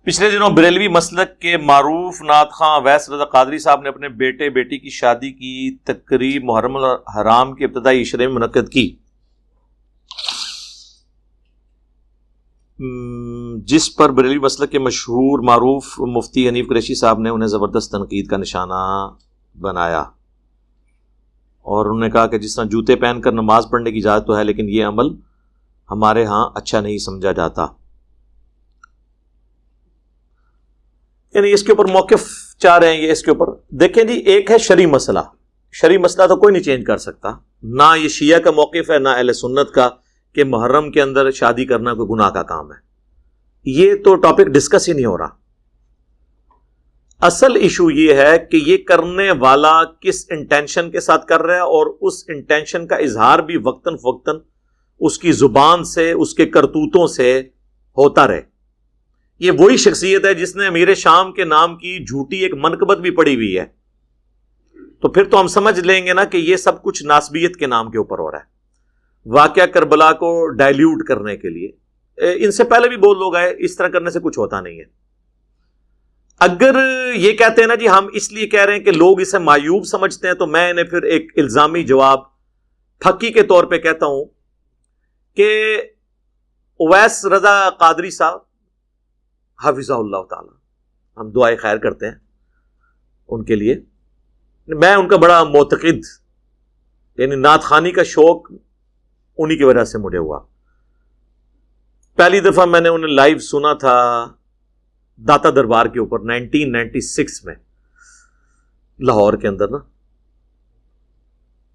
پچھلے دنوں بریلوی مسلک کے معروف نعت خواں اویس رضا قادری صاحب نے اپنے بیٹے بیٹی کی شادی کی تقریب محرم الحرام کے ابتدائی عشرے میں منعقد کی، جس پر بریلوی مسلک کے مشہور معروف مفتی حنیف قریشی صاحب نے انہیں زبردست تنقید کا نشانہ بنایا، اور انہوں نے کہا کہ جس طرح جوتے پہن کر نماز پڑھنے کی اجازت تو ہے، لیکن یہ عمل ہمارے ہاں اچھا نہیں سمجھا جاتا۔ یعنی اس کے اوپر موقف چاہ رہے ہیں یہ، اس کے اوپر دیکھیں جی، ایک ہے شرعی مسئلہ، شرعی مسئلہ تو کوئی نہیں چینج کر سکتا، نہ یہ شیعہ کا موقف ہے نہ اہل سنت کا کہ محرم کے اندر شادی کرنا کوئی گناہ کا کام ہے، یہ تو ٹاپک ڈسکس ہی نہیں ہو رہا۔ اصل ایشو یہ ہے کہ یہ کرنے والا کس انٹینشن کے ساتھ کر رہا ہے، اور اس انٹینشن کا اظہار بھی وقتاً فوقتاً اس کی زبان سے، اس کے کرتوتوں سے ہوتا رہے۔ یہ وہی شخصیت ہے جس نے امیر شام کے نام کی جھوٹی ایک منقبت بھی پڑھی ہوئی ہے، تو پھر تو ہم سمجھ لیں گے نا کہ یہ سب کچھ ناسبیت کے نام کے اوپر ہو رہا ہے، واقعہ کربلا کو ڈائلیوٹ کرنے کے لیے۔ ان سے پہلے بھی بہت لوگ آئے، اس طرح کرنے سے کچھ ہوتا نہیں ہے۔ اگر یہ کہتے ہیں نا جی ہم اس لیے کہہ رہے ہیں کہ لوگ اسے معیوب سمجھتے ہیں، تو میں انہیں پھر ایک الزامی جواب پھکی کے طور پہ کہتا ہوں کہ اویس رضا قادری صاحب حافظہ اللہ تعالی، ہم دعائے خیر کرتے ہیں ان کے لیے، میں ان کا بڑا معتقد، یعنی نعت خوانی کا شوق انہی کی وجہ سے مجھے ہوا۔ پہلی دفعہ میں نے انہیں لائیو سنا تھا داتا دربار کے اوپر 1996 میں لاہور کے اندر نا،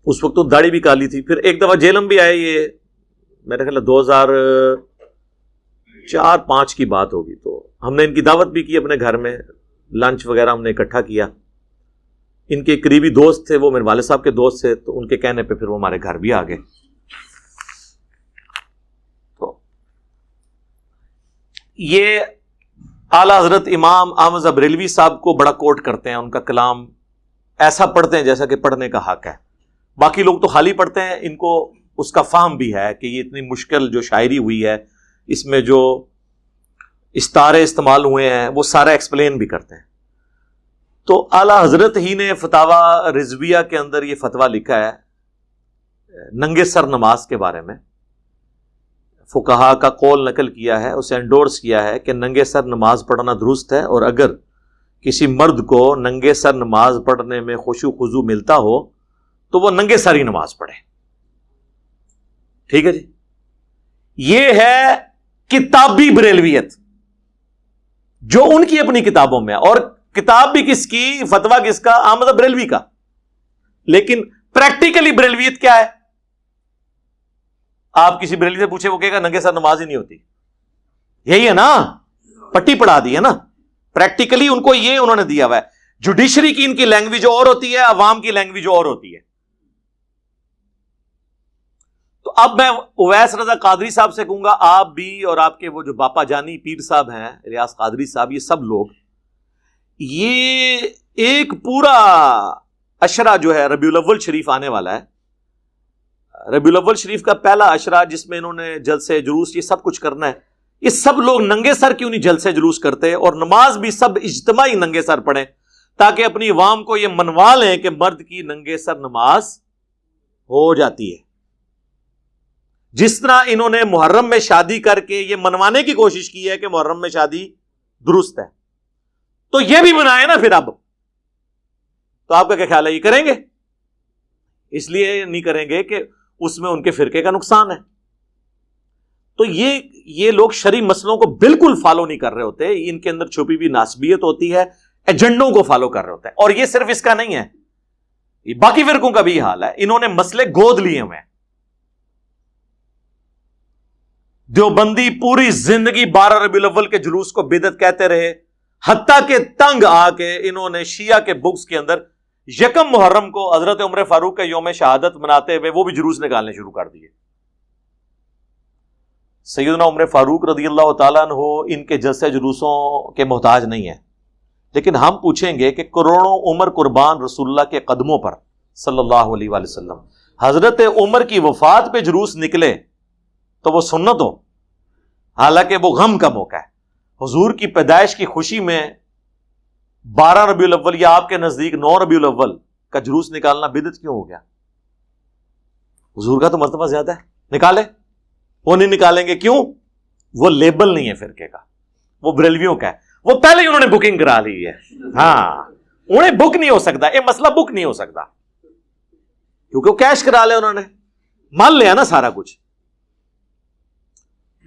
اس وقت تو داڑھی بھی کالی تھی۔ پھر ایک دفعہ جیلم بھی آئے، یہ میرے خیال 2004-05 کی بات ہوگی، تو ہم نے ان کی دعوت بھی کی اپنے گھر میں، لنچ وغیرہ ہم نے اکٹھا کیا۔ ان کے قریبی دوست تھے، وہ میرے والد صاحب کے دوست تھے، تو ان کے کہنے پہ پھر وہ ہمارے گھر بھی آ گئے۔ تو یہ اعلیٰ حضرت امام احمد بریلوی صاحب کو بڑا کوٹ کرتے ہیں، ان کا کلام ایسا پڑھتے ہیں جیسا کہ پڑھنے کا حق ہے۔ باقی لوگ تو خالی پڑھتے ہیں، ان کو اس کا فہم بھی ہے کہ یہ اتنی مشکل جو شاعری ہوئی ہے، اس میں جو استعارے استعمال ہوئے ہیں وہ سارا ایکسپلین بھی کرتے ہیں۔ تو اعلیٰ حضرت ہی نے فتاوی رضویہ کے اندر یہ فتویٰ لکھا ہے ننگے سر نماز کے بارے میں، فقہا کا قول نقل کیا ہے، اسے انڈورس کیا ہے کہ ننگے سر نماز پڑھنا درست ہے، اور اگر کسی مرد کو ننگے سر نماز پڑھنے میں خشوع خضوع ملتا ہو تو وہ ننگے سر ہی نماز پڑھے۔ ٹھیک ہے جی، یہ ہے کتابی بریلویت جو ان کی اپنی کتابوں میں، اور کتاب بھی کس کی، فتویٰ کس کا، احمد بریلوی کا۔ لیکن پریکٹیکلی بریلویت کیا ہے؟ آپ کسی بریلوی سے پوچھے، وہ کہے گا ننگے سر نماز ہی نہیں ہوتی۔ یہی ہے نا، پٹی پڑھا دی ہے نا۔ پریکٹیکلی ان کو یہ انہوں نے دیا ہوا ہے۔ جوڈیشری کی ان کی لینگویج اور ہوتی ہے، عوام کی لینگویج اور ہوتی ہے۔ تو اب میں اویس رضا قادری صاحب سے کہوں گا، آپ بھی اور آپ کے وہ جو باپا جانی پیر صاحب ہیں ریاض قادری صاحب، یہ سب لوگ، یہ ایک پورا عشرہ جو ہے ربیع الاول شریف آنے والا ہے، ربیع الاول شریف کا پہلا عشرہ جس میں انہوں نے جلسے جلوس یہ سب کچھ کرنا ہے، یہ سب لوگ ننگے سر کیوں نہیں جلسے جلوس کرتے، اور نماز بھی سب اجتماعی ننگے سر پڑھیں، تاکہ اپنی عوام کو یہ منوا لیں کہ مرد کی ننگے سر نماز ہو جاتی ہے۔ جس طرح انہوں نے محرم میں شادی کر کے یہ منوانے کی کوشش کی ہے کہ محرم میں شادی درست ہے، تو یہ بھی منائے نا پھر اب۔ تو آپ کا کیا خیال ہے، یہ کریں گے؟ اس لیے نہیں کریں گے کہ اس میں ان کے فرقے کا نقصان ہے۔ تو یہ لوگ شرعی مسئلوں کو بالکل فالو نہیں کر رہے ہوتے، ان کے اندر چھپی ہوئی ناسبیت ہوتی ہے، ایجنڈوں کو فالو کر رہے ہوتے ہیں۔ اور یہ صرف اس کا نہیں ہے، یہ باقی فرقوں کا بھی حال ہے، انہوں نے مسئلے گود لیے ہوئے ہیں۔ دیوبندی پوری زندگی 12 ربیع الاول کے جلوس کو بدعت کہتے رہے، حتیٰ کہ تنگ آ کے انہوں نے شیعہ کے بکس کے اندر یکم محرم کو حضرت عمر فاروق کے یوم شہادت مناتے ہوئے وہ بھی جلوس نکالنے شروع کر دیے۔ سیدنا عمر فاروق رضی اللہ تعالیٰ عنہ ان کے جلسے جلوسوں کے محتاج نہیں ہیں، لیکن ہم پوچھیں گے کہ کروڑوں عمر قربان رسول اللہ کے قدموں پر صلی اللہ علیہ وآلہ وسلم، حضرت عمر کی وفات پہ جلوس نکلے تو وہ سنت ہو، حالانکہ وہ غم کا موقع ہے۔ حضور کی پیدائش کی خوشی میں 12 ربیع الاول یا آپ کے نزدیک 9 ربیع الاول کا جلوس نکالنا بدعت کیوں ہو گیا؟ حضور کا تو مرتبہ زیادہ ہے، نکالے، وہ نہیں نکالیں گے کیوں؟ وہ لیبل نہیں ہے فرقے کا، وہ بریلویوں کا ہے، وہ پہلے ہی انہوں نے بکنگ کرا لی ہے، ہاں انہیں بک نہیں ہو سکتا، یہ مسئلہ بک نہیں ہو سکتا کیونکہ وہ کیش کرا لے، انہوں نے مان لیا نا سارا کچھ.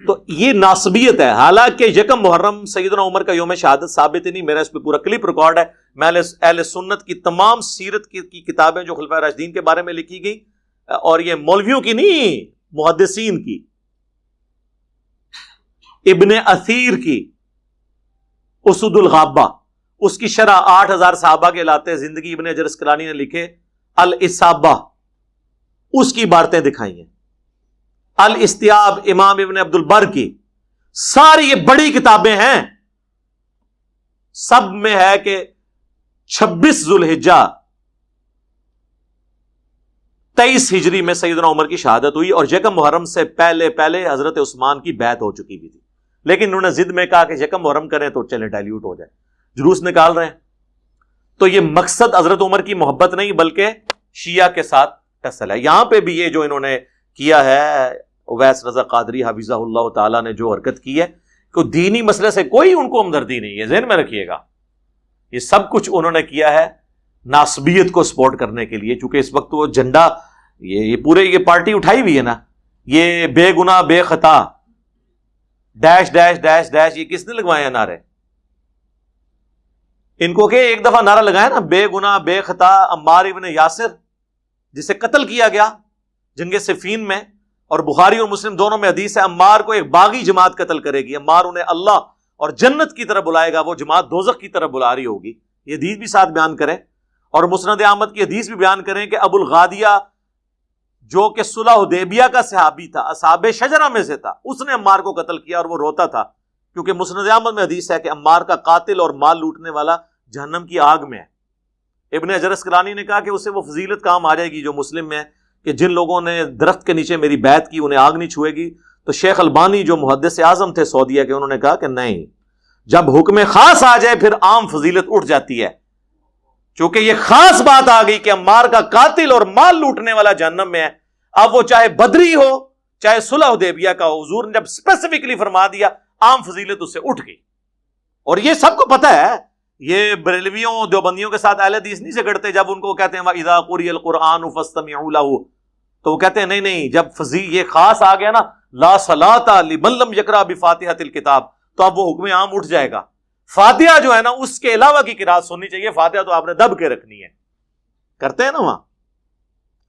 تو یہ ناسبیت ہے. حالانکہ یکم محرم سیدنا عمر کا یوم شہادت ثابت ہی نہیں، میرا اس پہ پورا کلپ ریکارڈ ہے. میں اہل سنت کی تمام سیرت کی کتابیں جو خلفائے راشدین کے بارے میں لکھی گئی، اور یہ مولویوں کی نہیں، محدثین کی، ابن اثیر کی اسود الغابہ، اس کی شرح 8000 صحابہ کے لاتے زندگی ابن حجر اسقلانی نے لکھے الاصابہ، اس کی عبارتیں دکھائی ہیں. الاستیاب امام ابن عبد البر کی، ساری یہ بڑی کتابیں ہیں، سب میں ہے کہ 26 ذوالحجہ 23 ہجری میں سیدنا عمر کی شہادت ہوئی، اور یکم محرم سے پہلے حضرت عثمان کی بیعت ہو چکی بھی تھی. لیکن انہوں نے ضد میں کہا کہ یکم محرم کریں تو چلے ڈائلیوٹ ہو جائے، جلوس نکال رہے ہیں. تو یہ مقصد حضرت عمر کی محبت نہیں بلکہ شیعہ کے ساتھ ٹسل ہے. یہاں پہ بھی یہ جو انہوں نے کیا ہے، اویس رضا قادری حفظہ اللہ تعالیٰ نے جو حرکت کی ہے، کہ دینی مسئلے سے کوئی ان کو ہمدردی نہیں ہے، ذہن میں رکھیے گا. یہ سب کچھ انہوں نے کیا ہے ناسبیت کو سپورٹ کرنے کے لیے، چونکہ اس وقت وہ جھنڈا یہ پورے یہ پارٹی اٹھائی ہوئی ہے نا، یہ بے گناہ بے خطا ڈیش ڈیش ڈیش ڈیش، یہ کس نے لگوائے ہیں نعرے؟ ان کو کہ ایک دفعہ نعرہ لگایا نا، بے گناہ بے خطا عمار ابن یاسر جسے قتل کیا گیا جنگ صفین میں، اور بخاری اور مسلم دونوں میں حدیث ہے عمار کو ایک باغی جماعت قتل کرے گی، عمار انہیں اللہ اور جنت کی طرف بلائے گا، وہ جماعت دوزخ کی طرف بلا رہی ہوگی. یہ حدیث بھی ساتھ بیان کریں، اور مسند احمد کی حدیث بھی بیان کریں کہ ابو الغادیہ جو کہ صلح حدیبیہ کا صحابی تھا، اصحاب شجرہ میں سے تھا، اس نے عمار کو قتل کیا، اور وہ روتا تھا کیونکہ مسند احمد میں حدیث ہے کہ عمار کا قاتل اور مال لوٹنے والا جہنم کی آگ میں ہے. ابن حجر اسقلانی نے کہا کہ اسے وہ فضیلت کام آ جائے گی جو مسلم میں ہے کہ جن لوگوں نے درخت کے نیچے میری بیعت کی انہیں آگ نہیں چھوئے گی. تو شیخ البانی جو محدث اعظم تھے سعودیہ کے، انہوں نے کہا کہ نہیں، جب حکم خاص آ جائے پھر عام فضیلت اٹھ جاتی ہے، چونکہ یہ خاص بات آ گئی کہ عمار کا قاتل اور مال لوٹنے والا جہنم میں ہے. اب وہ چاہے بدری ہو چاہے صلح حدیبیہ کا ہو، حضور نے جب اسپیسیفکلی فرما دیا، عام فضیلت اس سے اٹھ گئی. اور یہ سب کو پتہ ہے، یہ بریلویوں دیوبندیوں کے ساتھ اہل حدیث نہیں جھگڑتے جب ان کو کہتے ہیں وَإِذَا قُرِئَ الْقُرْآنُ فَاسْتَمِعُوا لَهُ، تو وہ کہتے ہیں نہیں جب یہ خاص آ گیا نا لا صلاۃ لمن لم یقرأ بفاتحۃ الکتاب، تو اب وہ حکم عام اٹھ جائے گا. فاتحہ جو ہے نا اس کے علاوہ کی قرات سننی چاہیے، فاتحہ تو آپ نے دب کے رکھنی ہے. کرتے ہیں نا وہاں،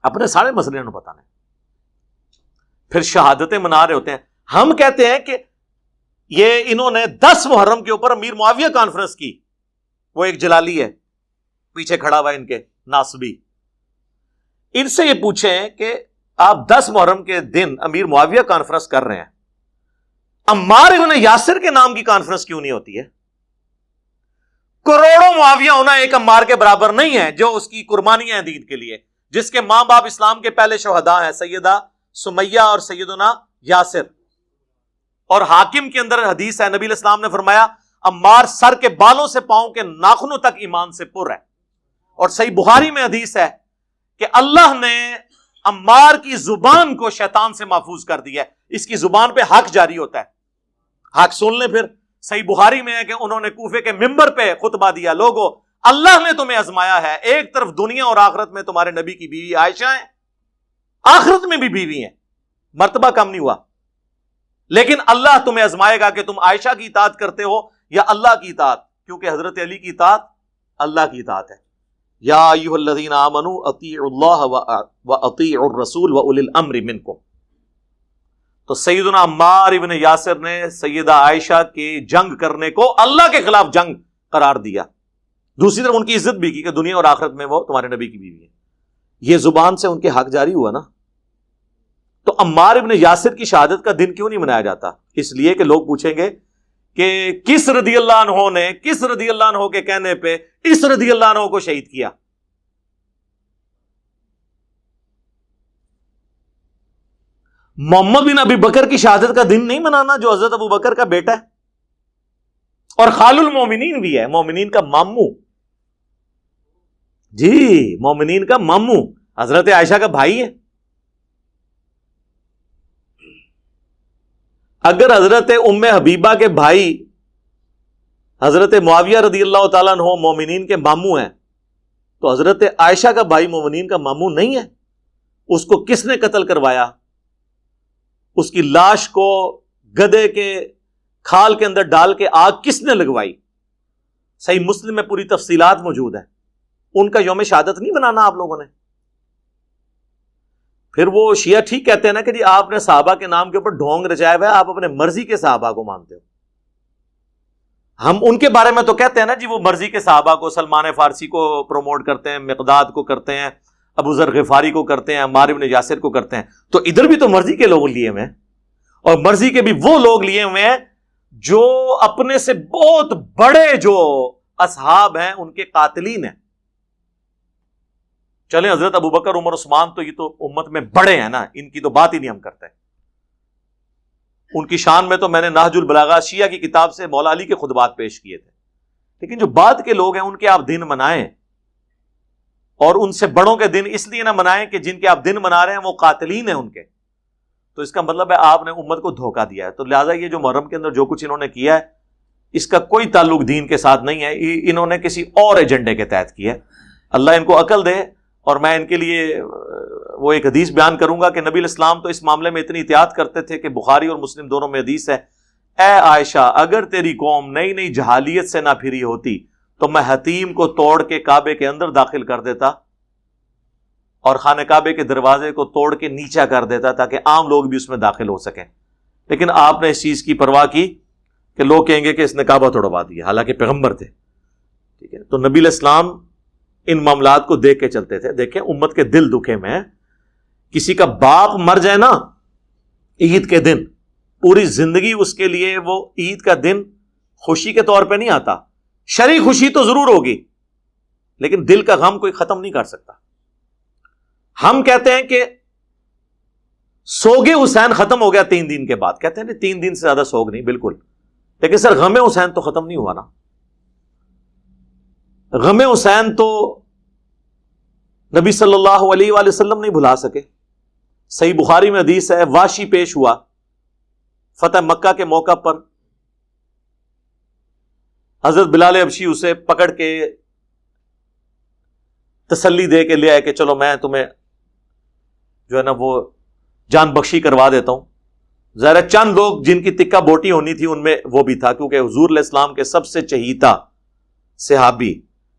اپنے سارے مسئلے انہوں بتانے، پھر شہادتیں منا رہے ہوتے ہیں. ہم کہتے ہیں کہ یہ انہوں نے 10 محرم کے اوپر امیر معاویہ کانفرنس کی، وہ ایک جلالی ہے پیچھے کھڑا ہوا ان کے ناسبی، ان سے یہ پوچھیں کہ آپ 10 محرم کے دن امیر معاویہ کانفرنس کر رہے ہیں، عمار ابن یاسر کے نام کی کانفرنس کیوں نہیں ہوتی ہے؟ کروڑوں معاویہ ہونا ایک عمار کے برابر نہیں ہے جو اس کی قربانیاں ہیں دین کے لیے، جس کے ماں باپ اسلام کے پہلے شہداء ہیں، سیدہ سمیہ اور سیدنا یاسر. اور حاکم کے اندر حدیث ہے، نبی علیہ السلام نے فرمایا عمار سر کے بالوں سے پاؤں کے ناخنوں تک ایمان سے پر ہے. اور صحیح بخاری میں حدیث ہے کہ اللہ نے عمار کی زبان کو شیطان سے محفوظ کر دیا ہے، اس کی زبان پہ حق جاری ہوتا ہے. حق سن لیں. پھر صحیح بخاری میں ہے کہ انہوں نے کوفے کے ممبر پہ خطبہ دیا، لوگو اللہ نے تمہیں آزمایا ہے، ایک طرف دنیا اور آخرت میں تمہارے نبی کی بیوی عائشہ ہیں، آخرت میں بھی بیوی ہیں، مرتبہ کم نہیں ہوا، لیکن اللہ تمہیں آزمائے گا کہ تم عائشہ کی اطاعت کرتے ہو یا اللہ کی اطاعت، کیونکہ حضرت علی کی اطاعت اللہ کی اطاعت ہے. یا ایھا الذین آمنوا اطیعوا اللہ واطیعوا الرسول واولی الامر منکم. تو سیدنا عمار ابن یاسر نے سیدہ عائشہ کے جنگ کرنے کو اللہ کے خلاف جنگ قرار دیا، دوسری طرف ان کی عزت بھی کی کہ دنیا اور آخرت میں وہ تمہارے نبی کی بیوی ہے. یہ زبان سے ان کے حق جاری ہوا نا. تو عمار ابن یاسر کی شہادت کا دن کیوں نہیں منایا جاتا؟ اس لیے کہ لوگ پوچھیں گے کہ کس رضی اللہ عنہ نے کس رضی اللہ عنہ کے کہنے پہ اس رضی اللہ عنہ کو شہید کیا. محمد بن ابی بکر کی شہادت کا دن نہیں منانا جو حضرت ابو بکر کا بیٹا ہے. اور خال المومنین بھی ہے، مومنین کا ماموں، جی مومنین کا ماموں حضرت عائشہ کا بھائی ہے۔ اگر حضرت ام حبیبہ کے بھائی حضرت معاویہ رضی اللہ تعالیٰ عنہ مومنین کے ماموں ہیں، تو حضرت عائشہ کا بھائی مومنین کا ماموں نہیں ہے؟ اس کو کس نے قتل کروایا؟ اس کی لاش کو گدھے کے کھال کے اندر ڈال کے آگ کس نے لگوائی؟ صحیح مسلم میں پوری تفصیلات موجود ہیں۔ ان کا یوم شہادت نہیں بنانا آپ لوگوں نے۔ پھر وہ شیعہ ٹھیک کہتے ہیں نا کہ جی آپ نے صحابہ کے نام کے اوپر ڈھونگ رچایا ہوا ہے، آپ اپنے مرضی کے صحابہ کو مانتے ہو۔ ہم ان کے بارے میں تو کہتے ہیں نا جی وہ مرضی کے صحابہ کو، سلمان فارسی کو پروموٹ کرتے ہیں، مقداد کو کرتے ہیں، ابو ذر غفاری کو کرتے ہیں، عمار بن یاسر کو کرتے ہیں۔ تو ادھر بھی تو مرضی کے لوگ لیے ہوئے ہیں، اور مرضی کے بھی وہ لوگ لیے ہوئے ہیں جو اپنے سے بہت بڑے جو اصحاب ہیں ان کے قاتلین ہیں۔ چلیں حضرت ابو بکر عمر عثمان تو یہ تو امت میں بڑے ہیں نا، ان کی تو بات ہی نہیں ہم کرتے۔ ان کی شان میں تو میں نے نہج البلاغہ شیعہ کی کتاب سے مولا علی کے خطبات پیش کیے تھے۔ لیکن جو بعد کے لوگ ہیں ان کے آپ دن منائیں، اور ان سے بڑوں کے دن اس لیے نہ منائیں کہ جن کے آپ دن منا رہے ہیں وہ قاتلین ہیں ان کے، تو اس کا مطلب ہے آپ نے امت کو دھوکہ دیا ہے۔ تو لہٰذا یہ جو محرم کے اندر جو کچھ انہوں نے کیا ہے اس کا کوئی تعلق دین کے ساتھ نہیں ہے، انہوں نے کسی اور ایجنڈے کے تحت کیا ہے۔ اللہ ان کو عقل دے۔ اور میں ان کے لیے وہ ایک حدیث بیان کروں گا کہ نبی الاسلام تو اس معاملے میں اتنی احتیاط کرتے تھے کہ بخاری اور مسلم دونوں میں حدیث ہے، اے عائشہ اگر تیری قوم نئی نئی جہالیت سے نہ پھری ہوتی تو میں حتیم کو توڑ کے کعبے کے اندر داخل کر دیتا اور خانہ کعبے کے دروازے کو توڑ کے نیچا کر دیتا تاکہ عام لوگ بھی اس میں داخل ہو سکیں۔ لیکن آپ نے اس چیز کی پرواہ کی کہ لوگ کہیں گے کہ اس نے کعبہ توڑوا دیا، حالانکہ پیغمبر تھے۔ ٹھیک ہے، تو نبی الاسلام ان معاملات کو دیکھ کے چلتے تھے۔ دیکھیں امت کے دل دکھے میں، کسی کا باپ مر جائے نا عید کے دن، پوری زندگی اس کے لیے وہ عید کا دن خوشی کے طور پہ نہیں آتا، شرعی خوشی تو ضرور ہوگی لیکن دل کا غم کوئی ختم نہیں کر سکتا۔ ہم کہتے ہیں کہ سوگ حسین ختم ہو گیا 3 دن کے بعد، کہتے ہیں نہیں 3 دن سے زیادہ سوگ نہیں، بالکل، لیکن سر غم حسین تو ختم نہیں ہوا نا۔ غم حسین تو نبی صلی اللہ علیہ وآلہ وسلم نہیں بھلا سکے۔ صحیح بخاری میں حدیث ہے، واشی پیش ہوا فتح مکہ کے موقع پر، حضرت بلال حبشی اسے پکڑ کے تسلی دے کے لے آئے کہ چلو میں تمہیں جو ہے نا وہ جان بخشی کروا دیتا ہوں۔ ظاہر چند لوگ جن کی تکہ بوٹی ہونی تھی ان میں وہ بھی تھا، کیونکہ حضور علیہ السلام کے سب سے چہیتا صحابی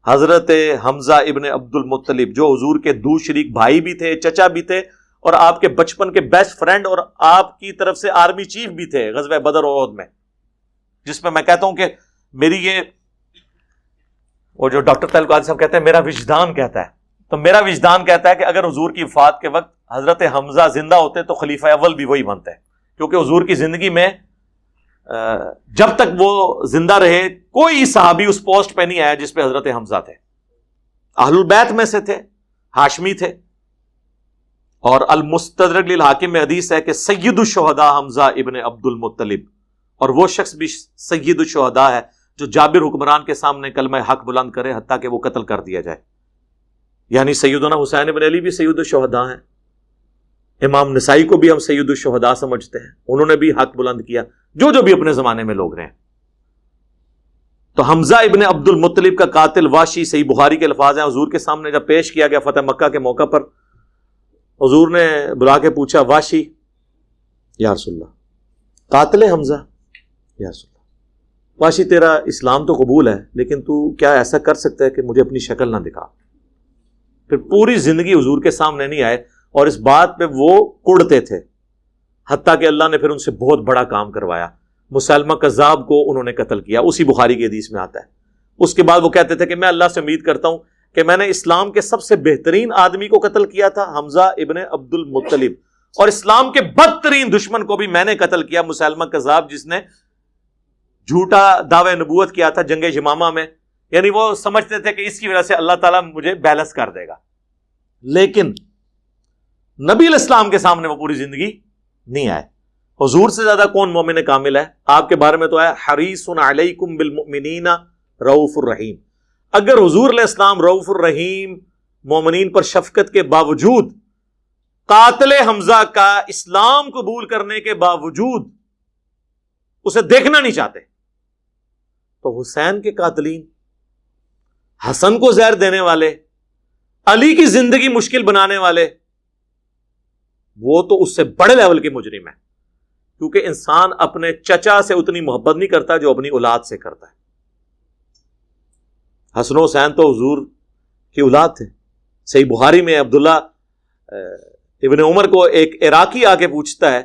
حضرت حمزہ ابن عبد المطلب، جو حضور کے دو شریک بھائی بھی تھے، چچا بھی تھے، اور آپ کے بچپن کے بیسٹ فرینڈ، اور آپ کی طرف سے آرمی چیف بھی تھے غزوہ بدر اور احد میں، جس میں کہتا ہوں کہ میری یہ وہ جو ڈاکٹر طارق قادری صاحب کہتے ہیں میرا وجدان کہتا ہے، تو میرا وجدان کہتا ہے کہ اگر حضور کی وفات کے وقت حضرت حمزہ زندہ ہوتے تو خلیفہ اول بھی وہی بنتے ہیں، کیونکہ حضور کی زندگی میں جب تک وہ زندہ رہے کوئی صحابی اس پوسٹ پہ نہیں آیا جس پہ حضرت حمزہ تھے۔ اہل البیت میں سے تھے، ہاشمی تھے۔ اور المستدرک للحاکم میں حدیث ہے کہ سید الشہداء حمزہ ابن عبد المطلب، اور وہ شخص بھی سید الشہداء ہے جو جابر حکمران کے سامنے کلمہ حق بلند کرے حتیٰ کہ وہ قتل کر دیا جائے۔ یعنی سیدنا حسین بن علی بھی سید الشہداء ہیں، امام نسائی کو بھی ہم سید الشہداء سمجھتے ہیں، انہوں نے بھی حق بلند کیا، جو بھی اپنے زمانے میں لوگ رہے۔ تو حمزہ ابن عبد المطلب کا قاتل واشی، صحیح بخاری کے الفاظ ہیں، حضور کے سامنے جب پیش کیا گیا فتح مکہ کے موقع پر، حضور نے بلا کے پوچھا واشی یا رسول اللہ قاتل حمزہ، یا رسول اللہ واشی تیرا اسلام تو قبول ہے لیکن تو کیا ایسا کر سکتا ہے کہ مجھے اپنی شکل نہ دکھا؟ پھر پوری زندگی حضور کے سامنے نہیں آئے اور اس بات پہ وہ کڑتے تھے، حتیٰ کہ اللہ نے پھر ان سے بہت بڑا کام کروایا، مسلمہ کذاب کو انہوں نے قتل کیا، اسی بخاری کی حدیث میں آتا ہے۔ اس کے بعد وہ کہتے تھے کہ میں اللہ سے امید کرتا ہوں کہ میں نے اسلام کے سب سے بہترین آدمی کو قتل کیا تھا، حمزہ ابن عبد المطلب، اور اسلام کے بدترین دشمن کو بھی میں نے قتل کیا، مسلمہ کذاب، جس نے جھوٹا دعوی نبوت کیا تھا جنگ یمامہ میں، یعنی وہ سمجھتے تھے کہ اس کی وجہ سے اللہ تعالیٰ مجھے بیلنس کر دے گا، لیکن نبی علیہ السلام کے سامنے وہ پوری زندگی نہیں آئے۔ حضور سے زیادہ کون مومن کامل ہے؟ آپ کے بارے میں تو ہے حریص علیکم بالمؤمنین رؤوف الرحیم. اگر حضور علیہ السلام رؤوف الرحیم مومنین پر شفقت کے باوجود، قاتل حمزہ کا اسلام قبول کرنے کے باوجود اسے دیکھنا نہیں چاہتے، تو حسین کے قاتلین، حسن کو زہر دینے والے، علی کی زندگی مشکل بنانے والے، وہ تو اس سے بڑے لیول کے مجرم ہیں. کیونکہ انسان اپنے چچا سے اتنی محبت نہیں کرتا جو اپنی اولاد سے کرتا ہے. حسن و حسین تو حضور کی اولاد تھے. صحیح بخاری میں عبداللہ ابن عمر کو ایک عراقی آ کے پوچھتا ہے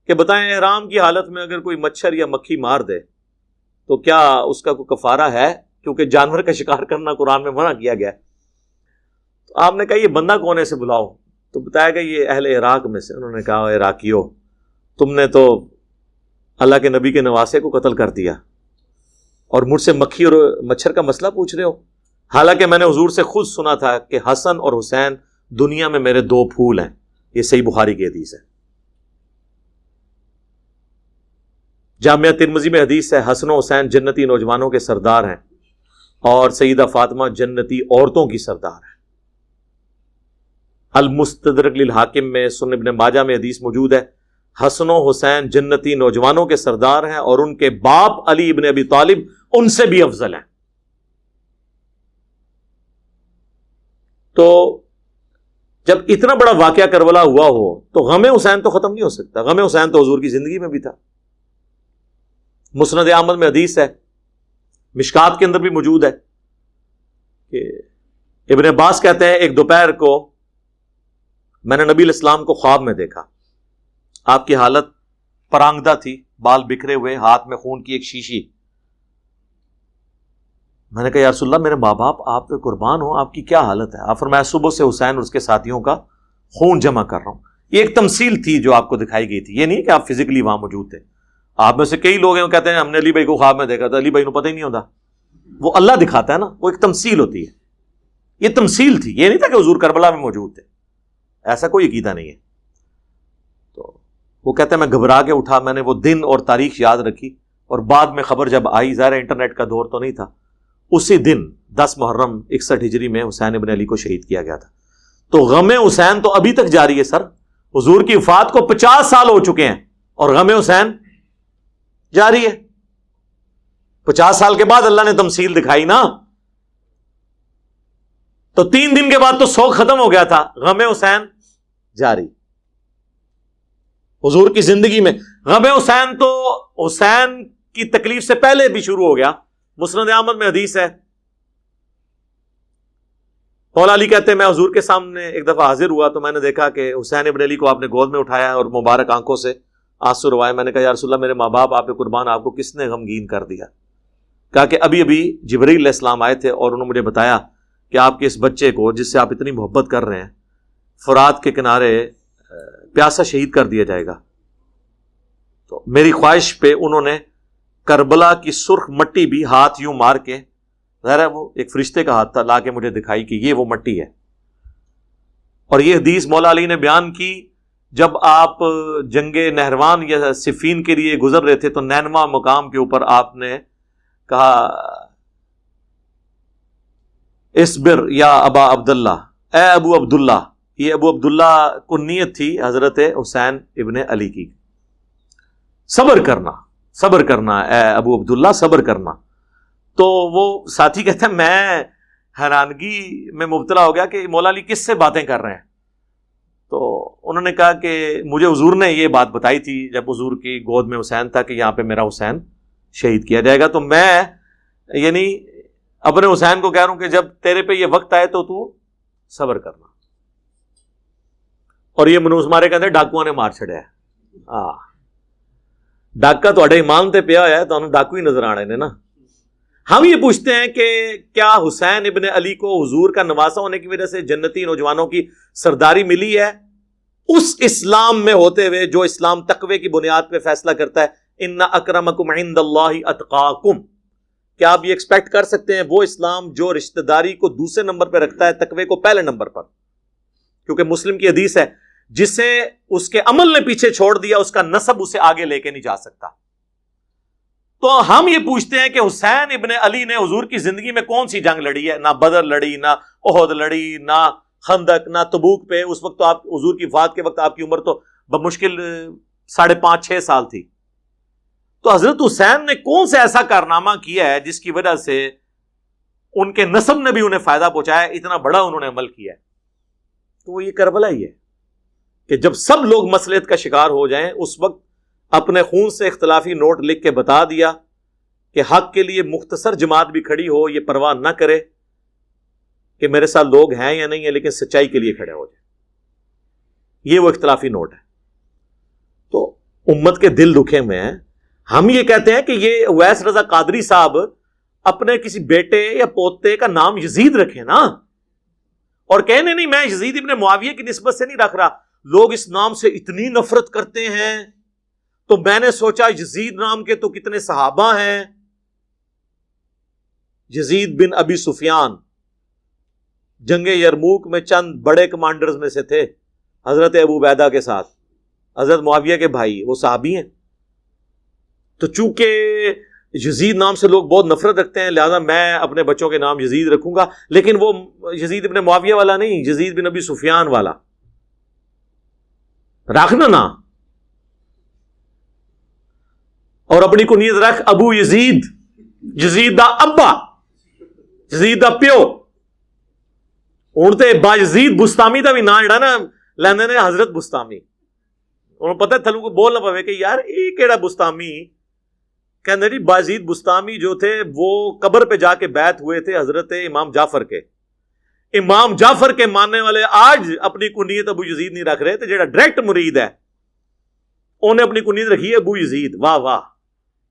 کہ بتائیں احرام کی حالت میں اگر کوئی مچھر یا مکھی مار دے تو کیا اس کا کوئی کفارہ ہے؟ کیونکہ جانور کا شکار کرنا قرآن میں منع کیا گیا ہے. تو آپ نے کہا یہ بندہ کون ہے، اسے بلاؤ. تو بتایا کہ یہ اہل عراق میں سے. انہوں نے کہا عراقیوں، تم نے تو اللہ کے نبی کے نواسے کو قتل کر دیا اور مجھ سے مکھی اور مچھر کا مسئلہ پوچھ رہے ہو، حالانکہ میں نے حضور سے خود سنا تھا کہ حسن اور حسین دنیا میں میرے دو پھول ہیں. یہ صحیح بخاری کی حدیث ہے. جامعہ ترمذی میں حدیث ہے حسن و حسین جنتی نوجوانوں کے سردار ہیں اور سیدہ فاطمہ جنتی عورتوں کی سردار ہیں. المستدرک للحاکم میں، سنن ابن ماجہ میں حدیث موجود ہے حسن و حسین جنتی نوجوانوں کے سردار ہیں اور ان کے باپ علی ابن ابی طالب ان سے بھی افضل ہیں. تو جب اتنا بڑا واقعہ کربلا ہوا ہو تو غم حسین تو ختم نہیں ہو سکتا. غم حسین تو حضور کی زندگی میں بھی تھا. مسند احمد میں حدیث ہے، مشکات کے اندر بھی موجود ہے کہ ابن عباس کہتے ہیں ایک دوپہر کو میں نے نبی علیہ السلام کو خواب میں دیکھا. آپ کی حالت پرانگدہ تھی، بال بکھرے ہوئے، ہاتھ میں خون کی ایک شیشی. میں نے کہا یا رسول اللہ میرے ماں باپ آپ پہ قربان ہوں، آپ کی کیا حالت ہے؟ آپ فرمایا صبح سے حسین اور اس کے ساتھیوں کا خون جمع کر رہا ہوں. یہ ایک تمثیل تھی جو آپ کو دکھائی گئی تھی، یہ نہیں کہ آپ فزیکلی وہاں موجود تھے. آپ میں سے کئی لوگ ہیں وہ کہتے ہیں ہم نے علی بھائی کو خواب میں دیکھا تھا، علی بھائی کو پتہ ہی نہیں ہوتا. وہ اللہ دکھاتا ہے نا، وہ ایک تمثیل ہوتی ہے. یہ تمثیل تھی، یہ نہیں تھا کہ حضور کربلا میں موجود تھے. ایسا کوئی عقیدہ نہیں ہے. تو وہ کہتے ہیں میں گھبرا کے اٹھا، میں نے وہ دن اور تاریخ یاد رکھی اور بعد میں خبر جب آئی، ظاہر انٹرنیٹ کا دور تو نہیں تھا، اسی دن 10 محرم 61 ہجری میں حسین ابن علی کو شہید کیا گیا تھا. تو غم حسین تو ابھی تک جاری ہے سر. حضور کی وفات کو 50 سال ہو چکے ہیں اور غم حسین جاری ہے. 50 سال کے بعد اللہ نے تمثیل دکھائی نا، تو 3 دن کے بعد تو سوگ ختم ہو گیا تھا، غم حسین جاری. حضور کی زندگی میں غم حسین تو حسین کی تکلیف سے پہلے بھی شروع ہو گیا. مسند احمد میں حدیث ہے، مولا علی کہتے ہیں میں حضور کے سامنے ایک دفعہ حاضر ہوا تو میں نے دیکھا کہ حسین ابن علی کو آپ نے گود میں اٹھایا اور مبارک آنکھوں سے آنسو روائے. میں نے کہا یا رسول اللہ میرے ماں باپ آپ پہ قربان، آپ کو کس نے غمگین کر دیا؟ کہا کہ ابھی ابھی جبرائیل علیہ السلام آئے تھے اور انہوں نے مجھے بتایا کہ آپ کے اس بچے کو جس سے آپ اتنی محبت کر رہے ہیں فرات کے کنارے پیاسا شہید کر دیا جائے گا. تو میری خواہش پہ انہوں نے کربلا کی سرخ مٹی بھی ہاتھ یوں مار کے، ظاہر ہے وہ ایک فرشتے کا ہاتھ تھا، لا کے مجھے دکھائی کہ یہ وہ مٹی ہے. اور یہ حدیث مولا علی نے بیان کی جب آپ جنگ نہروان یا صفین کے لیے گزر رہے تھے تو نینوا مقام کے اوپر آپ نے کہا اصبر یا ابا عبداللہ، اے ابو عبداللہ. یہ ابو عبداللہ کنیت تھی حضرت حسین ابن علی کی. صبر کرنا، صبر کرنا اے ابو عبداللہ، صبر کرنا. تو وہ ساتھی کہتے ہیں میں حیرانگی میں مبتلا ہو گیا کہ مولا علی کس سے باتیں کر رہے ہیں. تو انہوں نے کہا کہ مجھے حضور نے یہ بات بتائی تھی جب حضور کی گود میں حسین تھا کہ یہاں پہ میرا حسین شہید کیا جائے گا. تو میں یعنی اپنے حسین کو کہہ رہا ہوں کہ جب تیرے پہ یہ وقت آئے تو صبر کرنا. اور یہ منوس مارے کہتے ہیں ڈاکوؤں نے مار چھڑیا ہے. ڈاکا تو ایمان تے پیا ہوا ہے تو ڈاکو ہی نظر آنے نے نا. ہم یہ پوچھتے ہیں کہ کیا حسین ابن علی کو حضور کا نواسا ہونے کی وجہ سے جنتی نوجوانوں کی سرداری ملی ہے اس اسلام میں ہوتے ہوئے جو اسلام تقوی کی بنیاد پہ فیصلہ کرتا ہے ان اکرمکم عند اللہ اتقاکم؟ کیا آپ یہ ایکسپیکٹ کر سکتے ہیں وہ اسلام جو رشتہ داری کو دوسرے نمبر پہ رکھتا ہے، تقوی کو پہلے نمبر پر؟ کیونکہ مسلم کی حدیث ہے جسے اس کے عمل نے پیچھے چھوڑ دیا اس کا نسب اسے آگے لے کے نہیں جا سکتا. تو ہم یہ پوچھتے ہیں کہ حسین ابن علی نے حضور کی زندگی میں کون سی جنگ لڑی ہے؟ نہ بدر لڑی، نہ احد لڑی، نہ خندق، نہ تبوک پہ. اس وقت تو آپ حضور کی وفات کے وقت آپ کی عمر تو بمشکل 5.5-6 سال تھی. تو حضرت حسین نے کون سے ایسا کارنامہ کیا ہے جس کی وجہ سے ان کے نسب نے بھی انہیں فائدہ پہنچایا، اتنا بڑا انہوں نے عمل کیا ہے؟ تو وہ یہ کربلا ہی ہے کہ جب سب لوگ مصلحت کا شکار ہو جائیں اس وقت اپنے خون سے اختلافی نوٹ لکھ کے بتا دیا کہ حق کے لیے مختصر جماعت بھی کھڑی ہو، یہ پرواہ نہ کرے کہ میرے ساتھ لوگ ہیں یا نہیں ہیں، لیکن سچائی کے لیے کھڑے ہو جائیں. یہ وہ اختلافی نوٹ ہے. تو امت کے دل دکھے میں ہیں. ہم یہ کہتے ہیں کہ یہ اویس رضا قادری صاحب اپنے کسی بیٹے یا پوتے کا نام یزید رکھے نا، اور کہنے نہیں میں یزید ابن معاویہ کی نسبت سے نہیں رکھ رہا، لوگ اس نام سے اتنی نفرت کرتے ہیں تو میں نے سوچا یزید نام کے تو کتنے صحابہ ہیں. یزید بن ابی سفیان جنگ یرموک میں چند بڑے کمانڈرز میں سے تھے، حضرت ابو عبیدہ کے ساتھ، حضرت معاویہ کے بھائی، وہ صحابی ہیں. تو چونکہ یزید نام سے لوگ بہت نفرت رکھتے ہیں لہذا میں اپنے بچوں کے نام یزید رکھوں گا، لیکن وہ یزید ابن معاویہ والا نہیں، یزید بن ابی سفیان والا رکھنا نا. اور اپنی کنیت رکھ ابو یزید، یزید دا ابا، یزید دا پیو. ہوں تو با یزید بستامی دا بھی نام جڑا نا لیندے نے حضرت بستامی. انہوں پتہ تھلو کو بول نہ پوے کہ یار یہ کیڑا بستامی. کہنے جی بازید بستامی جو تھے وہ قبر پہ جا کے بیعت ہوئے تھے حضرت امام جعفر کے. امام جعفر کے ماننے والے آج اپنی کنیت ابو یزید نہیں رکھ رہے تھے. جڑا ڈائریکٹ مرید ہے انہیں اپنی کنیت رکھی ہے ابو یزید. واہ واہ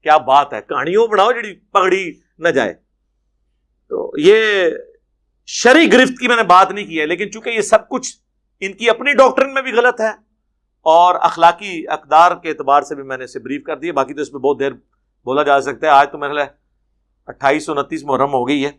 کیا بات ہے، کہانیوں بناؤ جڑی پگڑی نہ جائے. تو یہ شرعی گرفت کی میں نے بات نہیں کی ہے، لیکن چونکہ یہ سب کچھ ان کی اپنی ڈاکٹرن میں بھی غلط ہے اور اخلاقی اقدار کے اعتبار سے بھی میں نے اسے بریف کر دیا. باقی تو اس پہ بہت دیر بولا جا سکتا ہے. آج تو میرے 28-29 محرم ہو گئی ہے.